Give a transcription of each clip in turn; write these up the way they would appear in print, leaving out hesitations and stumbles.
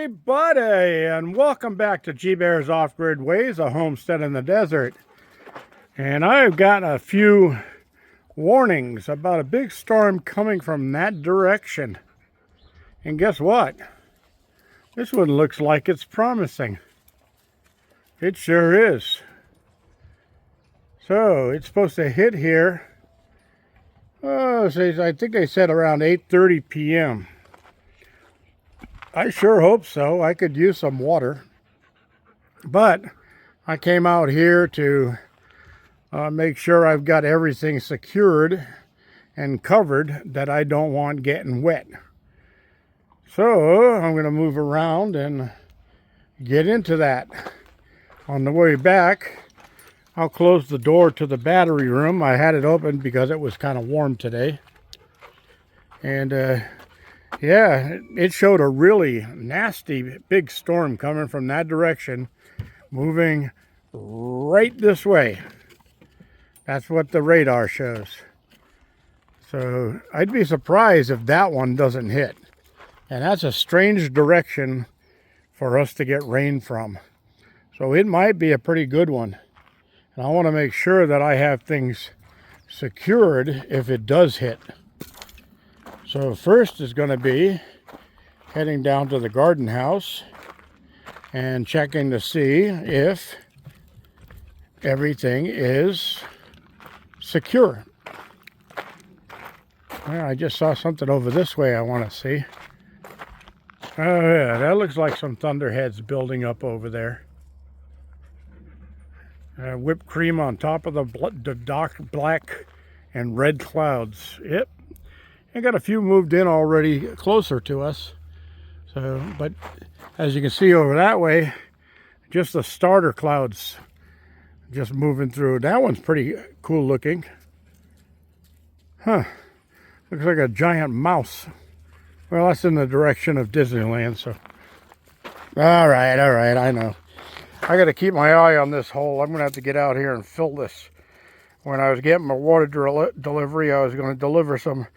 everybody, and welcome back to G-Bear's Off-Grid Ways, a homestead in the desert. And I've got a few warnings about a big storm coming from that direction. And guess what? This one looks like it's promising. It sure is. So it's supposed to hit here. I think they said around 8:30 p.m. I sure hope so. I could use some water. But I came out here to make sure I've got everything secured and covered that I don't want getting wet. So I'm going to move around and get into that. On the way back, I'll close the door to the battery room. I had it open because it was kind of warm today. And yeah, it showed a really nasty big storm coming from that direction, moving right this way. That's what the radar shows. So I'd be surprised if that one doesn't hit. And that's a strange direction for us to get rain from. So it might be a pretty good one. And I want to make sure that I have things secured if it does hit. So first is going to be heading down to the garden house and checking to see if everything is secure. Well, I just saw something over this way I want to see. Oh yeah, that looks like some thunderheads building up over there. Whipped cream on top of the dark black and red clouds. Yep. I got a few moved in already closer to us. So, but as you can see over that way, just the starter clouds just moving through. That one's pretty cool looking. Huh. Looks like a giant mouse. Well, that's in the direction of Disneyland, so. All right, I know. I got to keep my eye on this hole. I'm going to have to get out here and fill this. When I was getting my water delivery, I was going to deliver some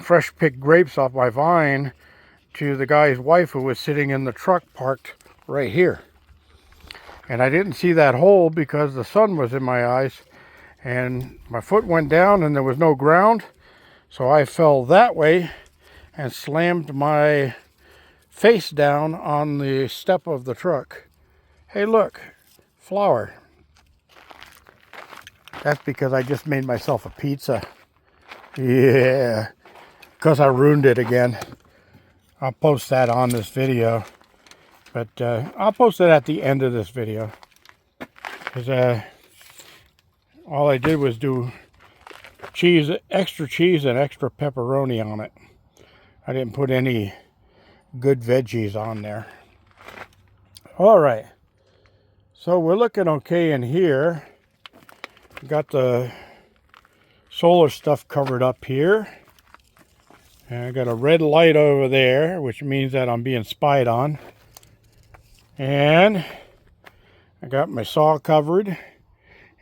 fresh picked grapes off my vine to the guy's wife who was sitting in the truck parked right here. And I didn't see that hole because the sun was in my eyes and my foot went down and there was no ground. So I fell that way and slammed my face down on the step of the truck. Hey, look, flour. That's because I just made myself a pizza. Yeah, because I ruined it again. I'll post that on this video. But I'll post it at the end of this video. Because all I did was do extra cheese and extra pepperoni on it. I didn't put any good veggies on there. All right. So we're looking okay in here. Got the solar stuff covered up here. And I got a red light over there, which means that I'm being spied on. And I got my saw covered.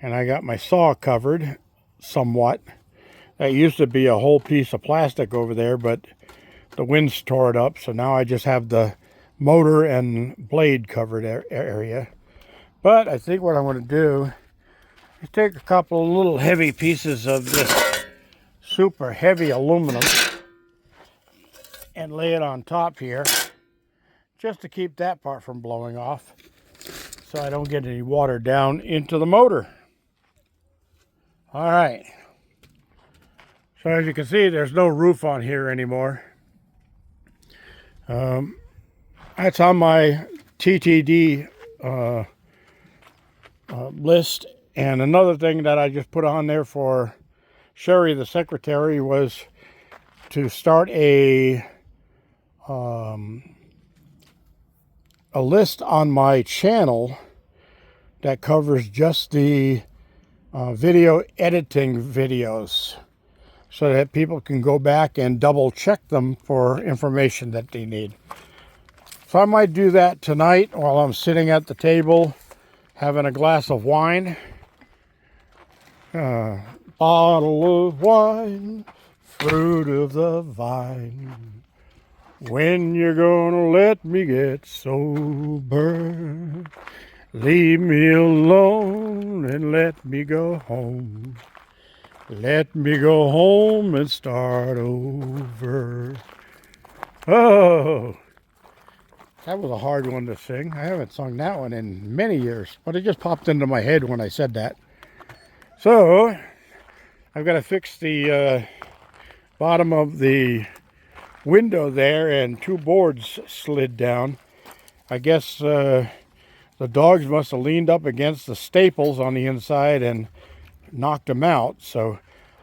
And I got my saw covered somewhat. That used to be a whole piece of plastic over there, but the winds tore it up. So now I just have the motor and blade covered area. But I think what I'm going to do is take a couple of little heavy pieces of this super heavy aluminum and lay it on top here just to keep that part from blowing off so I don't get any water down into the motor. All right. So as you can see, there's no roof on here anymore. That's on my TTD list. And another thing that I just put on there for Sherry, the secretary, was to start a list on my channel that covers just the video editing videos so that people can go back and double check them for information that they need. So I might do that tonight while I'm sitting at the table having a glass of wine. Bottle of wine, fruit of the vine. When you're gonna let me get sober? Leave me alone and let me go home. Let me go home and start over. Oh, that was a hard one to sing. I haven't sung that one in many years, but it just popped into my head when I said that. So, I've got to fix the bottom of the window there, and two boards slid down. I guess the dogs must have leaned up against the staples on the inside and knocked them out. So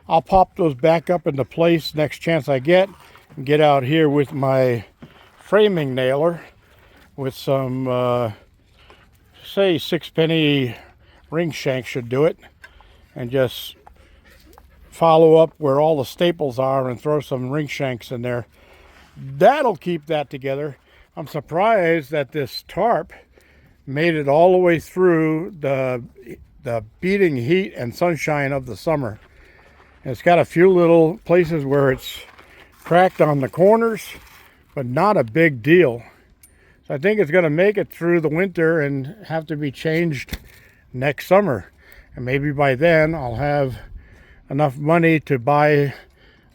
I'll pop those back up into place next chance I get, and get out here with my framing nailer with some say 6-penny ring shank should do it, and just follow up where all the staples are and throw some ring shanks in there. That'll keep that together. I'm surprised that this tarp made it all the way through the beating heat and sunshine of the summer. And it's got a few little places where it's cracked on the corners, but not a big deal. So I think it's going to make it through the winter and have to be changed next summer. And maybe by then I'll have enough money to buy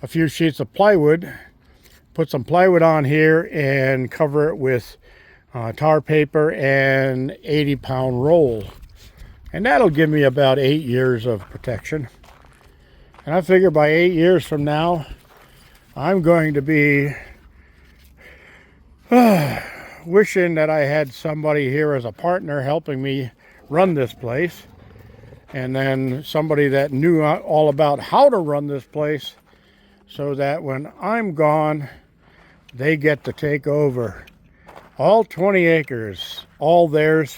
a few sheets of plywood, put some plywood on here, and cover it with tar paper and 80-pound roll. And that'll give me about 8 years of protection. And I figure by 8 years from now, I'm going to be wishing that I had somebody here as a partner helping me run this place. And then somebody that knew all about how to run this place, so that when I'm gone, they get to take over. All 20 acres, all theirs,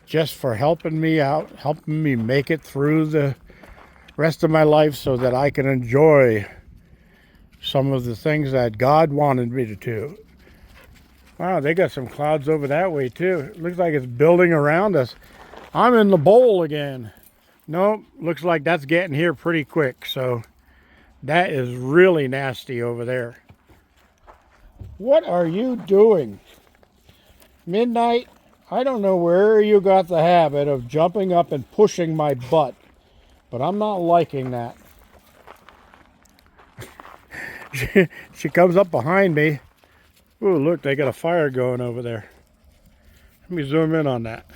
just for helping me out, helping me make it through the rest of my life so that I can enjoy some of the things that God wanted me to do. Wow, they got some clouds over that way too. It looks like it's building around us. I'm in the bowl again. Nope, looks like that's getting here pretty quick. So that is really nasty over there. What are you doing? Midnight? I don't know where you got the habit of jumping up and pushing my butt, but I'm not liking that. She comes up behind me. Ooh, look, they got a fire going over there. Let me zoom in on that.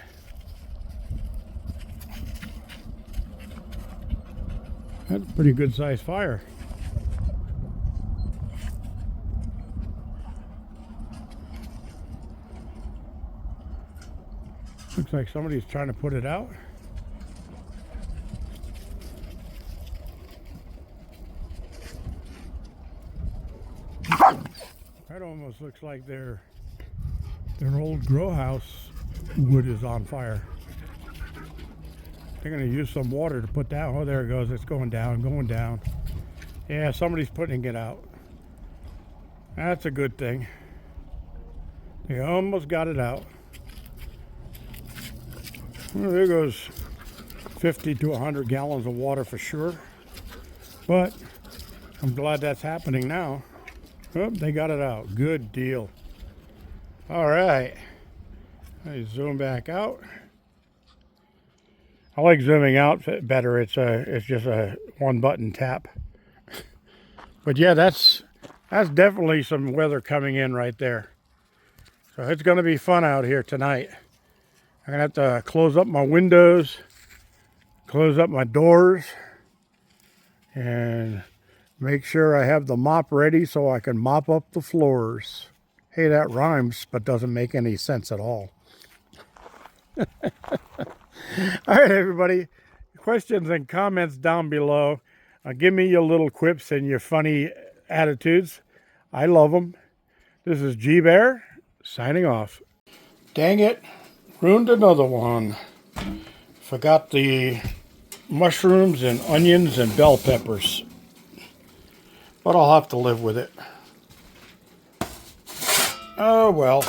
That's a pretty good sized fire. Looks like somebody's trying to put it out. That almost looks like their old grow house wood is on fire. They're going to use some water to put down. Oh, there it goes. It's going down, going down. Yeah, somebody's putting it out. That's a good thing. They almost got it out. Well, there goes 50 to 100 gallons of water for sure. But I'm glad that's happening now. Oh, they got it out. Good deal. All right. Let me zoom back out. I like zooming out better. It's just a one button tap. But yeah, that's definitely some weather coming in right there. So it's going to be fun out here tonight. I'm going to have to close up my windows, close up my doors, and make sure I have the mop ready so I can mop up the floors. Hey, that rhymes, but doesn't make any sense at all. All right, everybody. Questions and comments down below. Give me your little quips and your funny attitudes. I love them. This is G Bear signing off. Dang it. Ruined another one. Forgot the mushrooms and onions and bell peppers. But I'll have to live with it. Oh well.